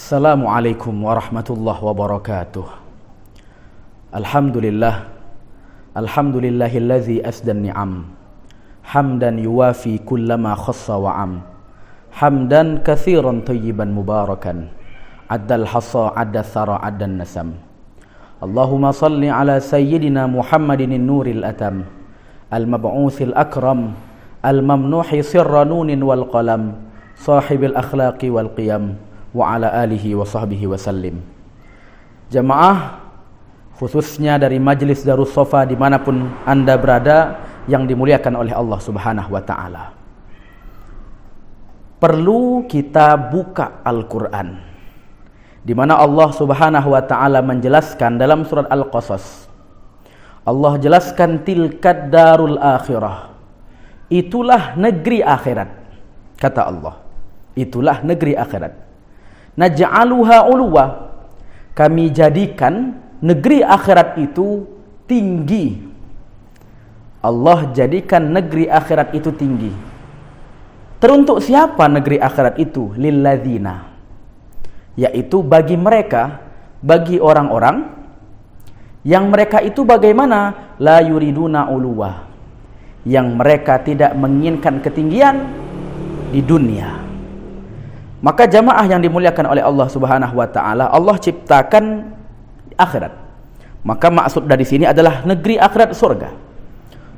Assalamualaikum warahmatullahi wabarakatuh. Alhamdulillahillazi asdan ni'am hamdan yuwafi kullama khassa wa'am hamdan katsiran tayyiban mubarakan addal hasa adda thara addan nasam. Allahumma salli ala sayyidina Muhammadin nuril atam al-mab'utsil akram al-mamnuhi sirra nunin wal qalam sahibil akhlaqi wal qiyam wa ala alihi wa sahbihi wa sallim. Jamaah, khususnya dari Majelis Darus Sofa dimanapun Anda berada yang dimuliakan oleh Allah Subhanahu wa ta'ala, perlu kita buka Al-Quran, di mana Allah Subhanahu wa ta'ala menjelaskan dalam surat Al-Qasas. Allah jelaskan tilkad darul akhirah, itulah negeri akhirat. Kata Allah, itulah negeri akhirat. Naj'aluha uluwa, kami jadikan negeri akhirat itu tinggi. Allah jadikan negeri akhirat itu tinggi. Teruntuk siapa negeri akhirat itu? Lilladzina, yaitu bagi mereka, bagi orang-orang yang mereka itu bagaimana? La yuriduna uluwa, yang mereka tidak menginginkan ketinggian di dunia. Maka jamaah yang dimuliakan oleh Allah Subhanahu wa ta'ala, Allah ciptakan akhirat. Maka maksud dari sini adalah negeri akhirat, surga.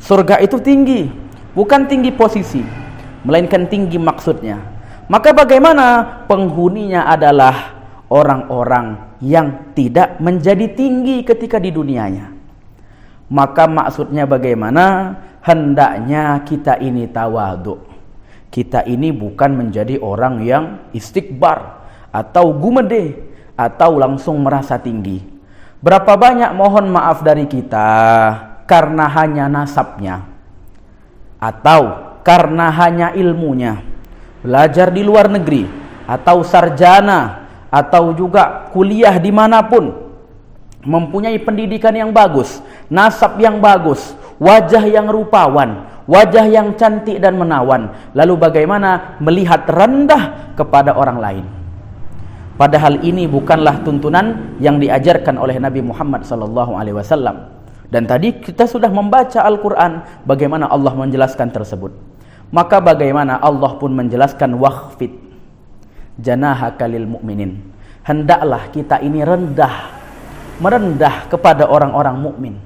Surga itu tinggi, bukan tinggi posisi, melainkan tinggi maksudnya. Maka bagaimana? Penghuninya adalah orang-orang yang tidak menjadi tinggi ketika di dunianya. Maka maksudnya bagaimana? Hendaknya kita ini tawadhu. Kita ini bukan menjadi orang yang istikbar atau gumede atau langsung merasa tinggi. Berapa banyak mohon maaf dari kita karena hanya nasabnya atau karena hanya ilmunya, belajar di luar negeri atau sarjana atau juga kuliah dimanapun, mempunyai pendidikan yang bagus, nasab yang bagus, wajah yang rupawan, wajah yang cantik dan menawan, lalu bagaimana melihat rendah kepada orang lain. Padahal ini bukanlah tuntunan yang diajarkan oleh Nabi Muhammad SAW. Dan tadi kita sudah membaca Al-Quran bagaimana Allah menjelaskan tersebut. Maka bagaimana Allah pun menjelaskan wakhfid janahaka lil mu'minin, hendaklah kita ini merendah kepada orang-orang mukmin.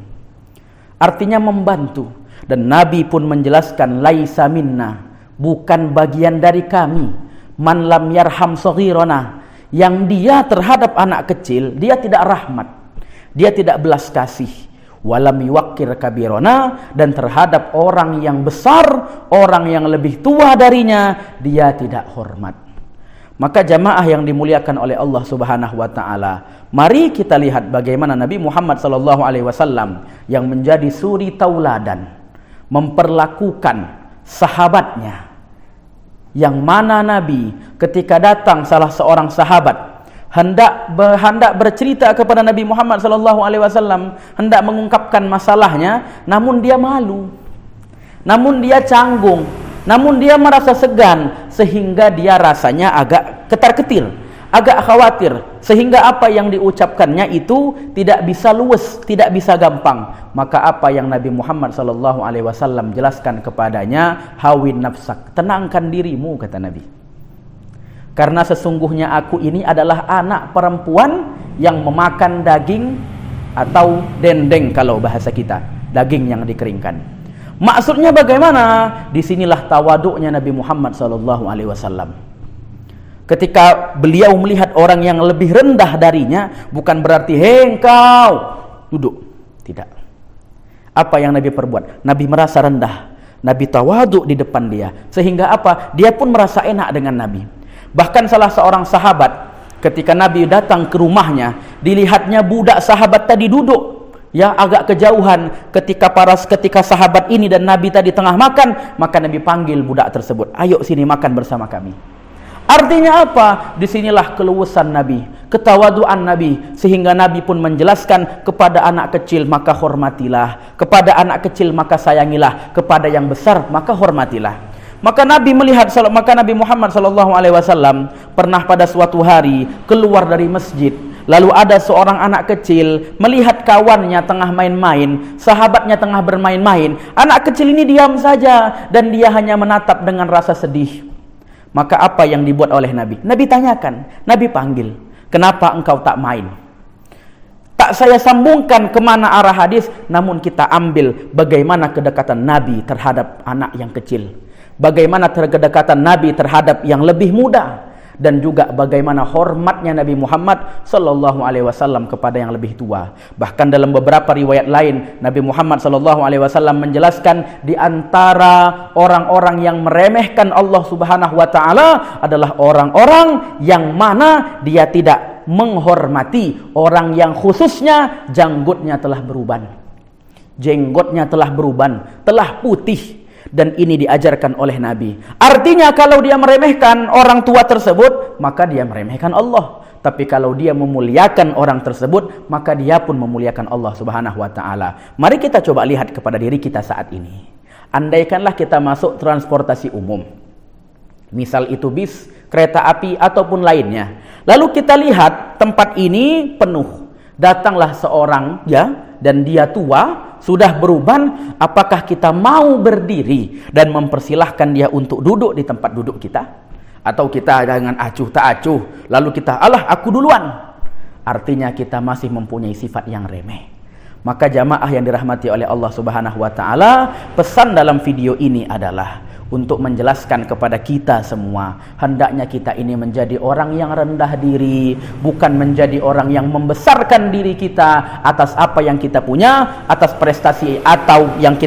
Artinya membantu. Dan Nabi pun menjelaskan laisa minna, bukan bagian dari kami, man lam yarham saghirana, yang dia terhadap anak kecil dia tidak rahmat, dia tidak belas kasih, walam yuwaqqir kabirana, dan terhadap orang yang besar, orang yang lebih tua darinya dia tidak hormat. Maka jamaah yang dimuliakan oleh Allah Subhanahu wa ta'ala, mari kita lihat bagaimana Nabi Muhammad SAW yang menjadi suri tauladan memperlakukan sahabatnya. Yang mana Nabi ketika datang salah seorang sahabat hendak bercerita kepada Nabi Muhammad SAW, hendak mengungkapkan masalahnya, namun dia malu, namun dia canggung, namun dia merasa segan, sehingga dia rasanya agak ketar-ketir, agak khawatir, sehingga apa yang diucapkannya itu tidak bisa luwes, tidak bisa gampang. Maka apa yang Nabi Muhammad SAW jelaskan kepadanya, hawin nafsak, tenangkan dirimu, kata Nabi. Karena sesungguhnya aku ini adalah anak perempuan yang memakan daging atau dendeng kalau bahasa kita, daging yang dikeringkan. Maksudnya bagaimana? Disinilah tawaduknya Nabi Muhammad SAW. Ketika beliau melihat orang yang lebih rendah darinya, bukan berarti engkau duduk, tidak. Apa yang Nabi perbuat? Nabi merasa rendah, Nabi tawaduk di depan dia, sehingga apa? Dia pun merasa enak dengan Nabi. Bahkan salah seorang sahabat ketika Nabi datang ke rumahnya, dilihatnya budak sahabat tadi duduk ya agak kejauhan. Ketika sahabat ini dan Nabi tadi tengah makan, maka Nabi panggil budak tersebut, ayo sini makan bersama kami. Artinya apa? Disinilah keluasan Nabi, ketawaduan Nabi, sehingga Nabi pun menjelaskan kepada anak kecil maka hormatilah, kepada anak kecil maka sayangilah, kepada yang besar maka hormatilah. Maka Nabi Muhammad SAW pernah pada suatu hari keluar dari masjid. Lalu ada seorang anak kecil melihat kawannya tengah main-main, sahabatnya tengah bermain-main. Anak kecil ini diam saja dan dia hanya menatap dengan rasa sedih. Maka apa yang dibuat oleh Nabi? Nabi tanyakan, Nabi panggil, kenapa engkau tak main? Tak saya sambungkan kemana arah hadis, namun kita ambil bagaimana kedekatan Nabi terhadap anak yang kecil, bagaimana kedekatan Nabi terhadap yang lebih muda, dan juga bagaimana hormatnya Nabi Muhammad SAW kepada yang lebih tua. Bahkan dalam beberapa riwayat lain, Nabi Muhammad SAW menjelaskan di antara orang-orang yang meremehkan Allah Subhanahu wa taala adalah orang-orang yang mana dia tidak menghormati orang yang khususnya janggutnya telah beruban. Jenggotnya telah beruban, telah putih. Dan ini diajarkan oleh Nabi. Artinya kalau dia meremehkan orang tua tersebut, maka dia meremehkan Allah. Tapi kalau dia memuliakan orang tersebut, maka dia pun memuliakan Allah Subhanahu wa taala. Mari kita coba lihat kepada diri kita saat ini. Andaikanlah kita masuk transportasi umum, misal itu bis, kereta api ataupun lainnya. Lalu kita lihat tempat ini penuh. Datanglah seorang dan dia tua, sudah beruban, apakah kita mau berdiri dan mempersilahkan dia untuk duduk di tempat duduk kita? Atau kita dengan acuh tak acuh, lalu kita, alah aku duluan. Artinya kita masih mempunyai sifat yang remeh. Maka jamaah yang dirahmati oleh Allah Subhanahu wa taala, pesan dalam video ini adalah untuk menjelaskan kepada kita semua, hendaknya kita ini menjadi orang yang rendah diri, bukan menjadi orang yang membesarkan diri kita atas apa yang kita punya, atas prestasi atau yang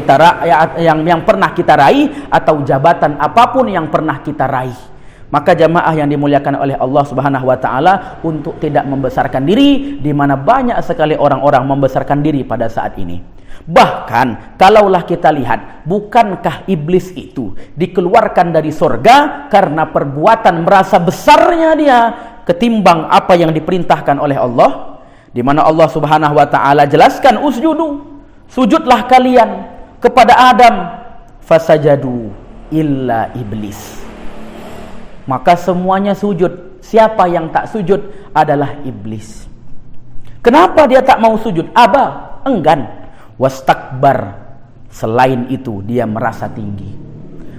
pernah kita raih, atau jabatan apapun yang pernah kita raih. Maka jamaah yang dimuliakan oleh Allah Subhanahu wa taala, untuk tidak membesarkan diri, di mana banyak sekali orang-orang membesarkan diri pada saat ini. Bahkan kalaulah kita lihat, bukankah iblis itu dikeluarkan dari surga karena perbuatan merasa besarnya dia ketimbang apa yang diperintahkan oleh Allah, di mana Allah Subhanahu wa taala jelaskan, usjudu, sujudlah kalian kepada Adam, fasajadu illa iblis. Maka semuanya sujud. Siapa yang tak sujud adalah iblis. Kenapa dia tak mau sujud? Aba, enggan. Wastakbar, selain itu dia merasa tinggi.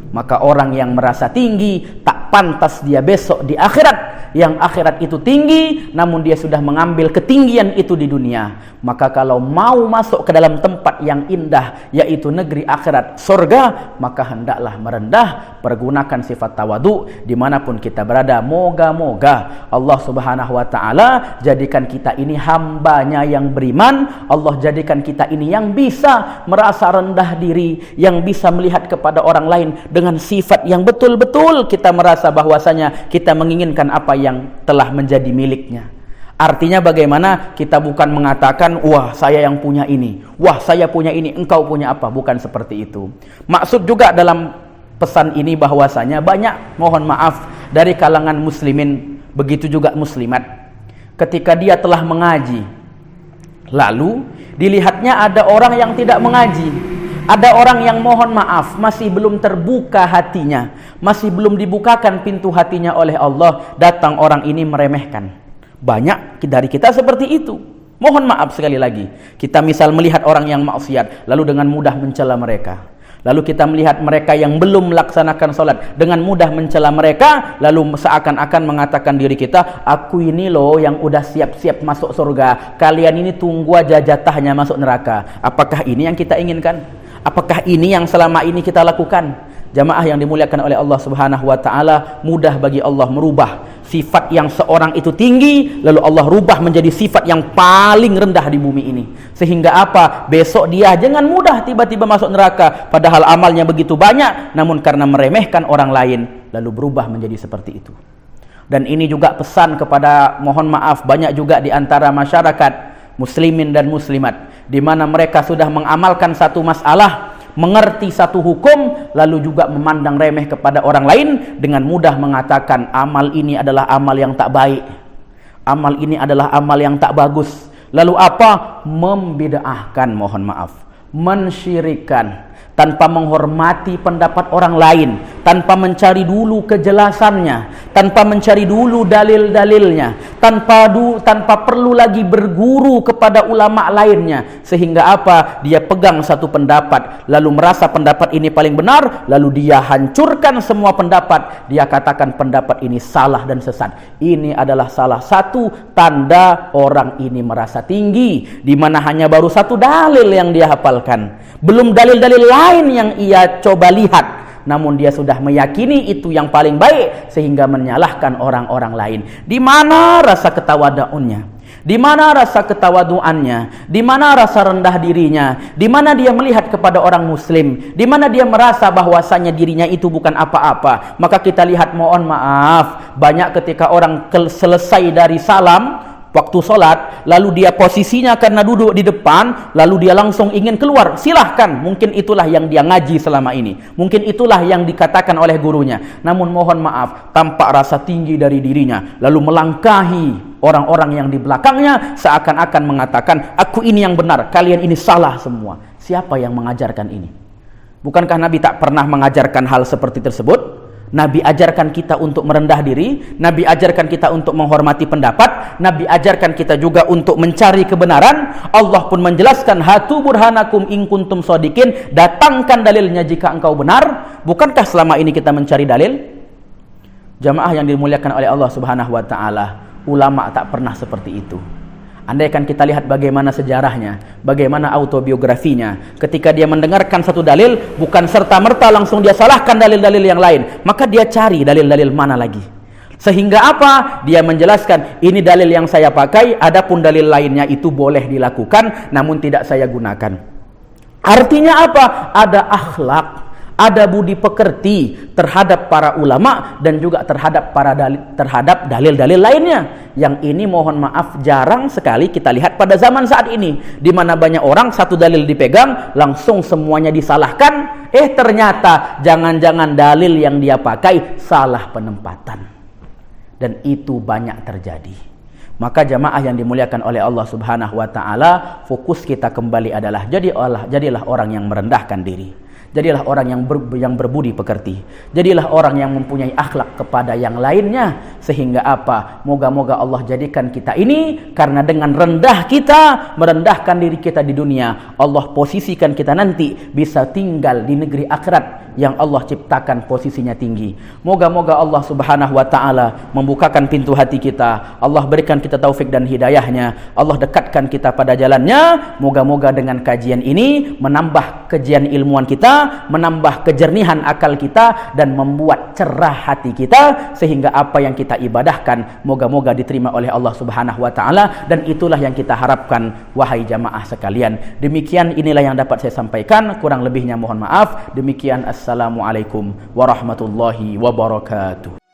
Maka orang yang merasa tinggi tak pantas dia besok di akhirat. Yang akhirat itu tinggi, namun dia sudah mengambil ketinggian itu di dunia. Maka kalau mau masuk ke dalam tempat yang indah, yaitu negeri akhirat, surga, maka hendaklah merendah, pergunakan sifat tawadu dimanapun kita berada. Moga-moga Allah Subhanahu wa taala jadikan kita ini hambanya yang beriman. Allah jadikan kita ini yang bisa merasa rendah diri, yang bisa melihat kepada orang lain dengan sifat yang betul-betul kita merasa bahwasanya kita menginginkan apa yang telah menjadi miliknya. Artinya bagaimana? Kita bukan mengatakan, wah saya yang punya ini, wah saya punya ini, engkau punya apa? Bukan seperti itu. Maksud juga dalam pesan ini bahwasanya banyak, mohon maaf, dari kalangan muslimin, begitu juga muslimat, ketika dia telah mengaji, lalu dilihatnya ada orang yang tidak mengaji, ada orang yang mohon maaf masih belum terbuka hatinya, masih belum dibukakan pintu hatinya oleh Allah, datang orang ini meremehkan. Banyak dari kita seperti itu. Mohon maaf sekali lagi, kita misal melihat orang yang maksiat, lalu dengan mudah mencela mereka. Lalu kita melihat mereka yang belum melaksanakan sholat, dengan mudah mencela mereka, lalu seakan-akan mengatakan diri kita, aku ini loh yang udah siap-siap masuk surga, kalian ini tunggu aja jatahnya masuk neraka. Apakah ini yang kita inginkan? Apakah ini yang selama ini kita lakukan? Jamaah yang dimuliakan oleh Allah Subhanahu wa taala, mudah bagi Allah merubah sifat yang seorang itu tinggi, lalu Allah rubah menjadi sifat yang paling rendah di bumi ini. Sehingga apa? Besok dia jangan mudah tiba-tiba masuk neraka, padahal amalnya begitu banyak, namun karena meremehkan orang lain, lalu berubah menjadi seperti itu. Dan ini juga pesan kepada, mohon maaf, banyak juga di antara masyarakat muslimin dan muslimat, di mana mereka sudah mengamalkan satu masalah, mengerti satu hukum, lalu juga memandang remeh kepada orang lain, dengan mudah mengatakan amal ini adalah amal yang tak baik, amal ini adalah amal yang tak bagus. Lalu apa? Membid'ahkan, mohon maaf, mensyirikkan, tanpa menghormati pendapat orang lain, tanpa mencari dulu kejelasannya, tanpa mencari dulu dalil-dalilnya, tanpa perlu lagi berguru kepada ulama lainnya, sehingga apa? Dia pegang satu pendapat, lalu merasa pendapat ini paling benar, lalu dia hancurkan semua pendapat, dia katakan pendapat ini salah dan sesat. Ini adalah salah satu tanda orang ini merasa tinggi, di mana hanya baru satu dalil yang dia hafalkan, belum dalil-dalil lain yang ia coba lihat, namun dia sudah meyakini itu yang paling baik sehingga menyalahkan orang-orang lain. Di mana rasa ketawaduannya? Di mana rasa ketawaduannya? Di mana rasa rendah dirinya? Di mana dia melihat kepada orang muslim? Di mana dia merasa bahwasanya dirinya itu bukan apa-apa? Maka kita lihat, mohon maaf, banyak ketika orang selesai dari salam waktu sholat, lalu dia posisinya karena duduk di depan, lalu dia langsung ingin keluar. Silahkan, mungkin itulah yang dia ngaji selama ini, mungkin itulah yang dikatakan oleh gurunya, namun mohon maaf, tampak rasa tinggi dari dirinya, lalu melangkahi orang-orang yang di belakangnya, seakan-akan mengatakan, aku ini yang benar, kalian ini salah semua. Siapa yang mengajarkan ini? Bukankah Nabi tak pernah mengajarkan hal seperti tersebut? Nabi ajarkan kita untuk merendah diri, Nabi ajarkan kita untuk menghormati pendapat, Nabi ajarkan kita juga untuk mencari kebenaran. Allah pun menjelaskan, hatu burhanakum in kuntum shodikin, datangkan dalilnya jika engkau benar. Bukankah selama ini kita mencari dalil? Jamaah yang dimuliakan oleh Allah Subhanahu wa taala, ulama tak pernah seperti itu. Andaikan kita lihat bagaimana sejarahnya, bagaimana autobiografinya, ketika dia mendengarkan satu dalil, bukan serta-merta langsung dia salahkan dalil-dalil yang lain, maka dia cari dalil-dalil mana lagi. Sehingga apa? Dia menjelaskan, ini dalil yang saya pakai, adapun dalil lainnya itu boleh dilakukan, namun tidak saya gunakan. Artinya apa? Ada akhlak, ada budi pekerti terhadap para ulama dan juga terhadap dalil-dalil lainnya. Yang ini mohon maaf jarang sekali kita lihat pada zaman saat ini, di mana banyak orang satu dalil dipegang langsung semuanya disalahkan. Ternyata jangan-jangan dalil yang dia pakai salah penempatan, dan itu banyak terjadi. Maka jamaah yang dimuliakan oleh Allah Subhanahu wa taala, fokus kita kembali adalah jadilah orang yang merendahkan diri. Jadilah orang yang berbudi pekerti. Jadilah orang yang mempunyai akhlak kepada yang lainnya. Sehingga apa? Moga-moga Allah jadikan kita ini, karena dengan rendah kita, merendahkan diri kita di dunia, Allah posisikan kita nanti bisa tinggal di negeri akhirat yang Allah ciptakan posisinya tinggi. Moga-moga Allah Subhanahu wa taala membukakan pintu hati kita. Allah berikan kita taufik dan hidayahnya. Allah dekatkan kita pada jalannya. Moga-moga dengan kajian ini menambah kajian ilmuwan kita, menambah kejernihan akal kita, dan membuat cerah hati kita, sehingga apa yang kita ibadahkan moga-moga diterima oleh Allah Subhanahu wa taala, dan itulah yang kita harapkan wahai jamaah sekalian. Demikian, inilah yang dapat saya sampaikan, kurang lebihnya mohon maaf. Demikian, assalamualaikum warahmatullahi wabarakatuh.